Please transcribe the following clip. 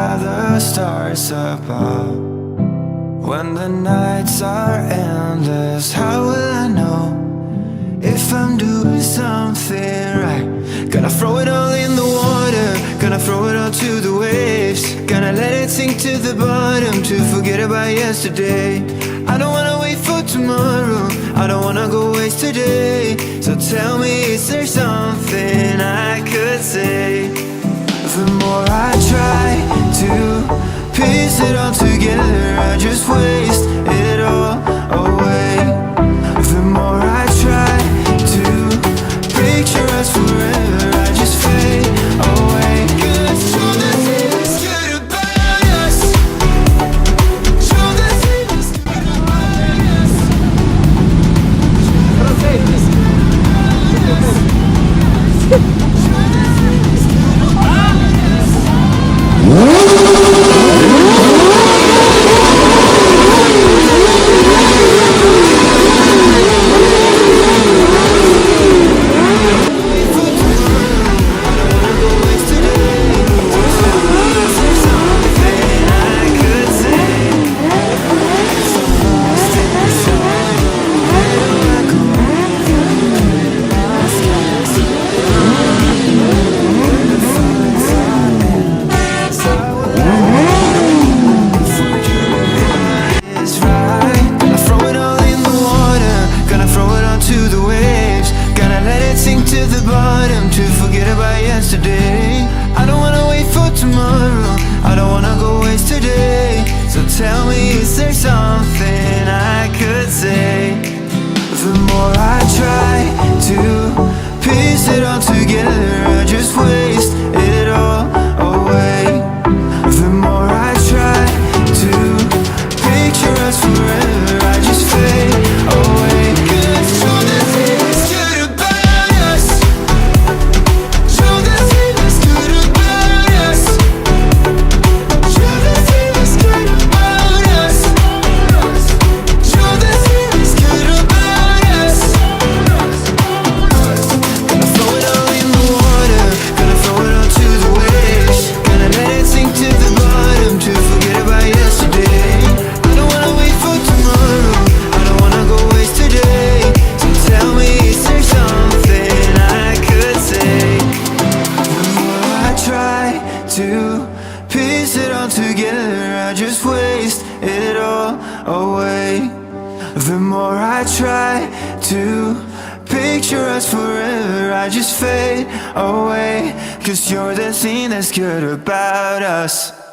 by the stars above. When the nights are endless, how will I know if I'm doing something right? Gonna throw it all in the water, gonna throw it all to the waves, gonna let it sink to the bottom to forget about yesterday. I don't wanna wait for tomorrow, I don't wanna go waste today. So tell me, is there something I could say? The more I try to piece it all together, I just waste it all away. The more I try to picture us forever, I just fade away. Cause show the thing that's good about us, show the thing that's good about us. I don't wanna wait for tomorrow, I don't wanna go waste today. So tell me, is there something I could say? The more I try to piece it all together, I just waste it all away. The more I try to picture us forever, I just fade away. Cause show the thing that's good about us, show the thing that's good about us, show the thing that's good about us, show the thing that's good about us. Gonna throw it all in the water, gonna throw it all to the waves, gonna let it sink to the bottom to forget about yesterday. I don't wanna wait for tomorrow, I don't wanna go waste today. So tell me, is there something I could say? The more I try to piece it all together, I just waste it all away. The more I try to picture us forever, I just fade away. Cause you're the thing that's good about us.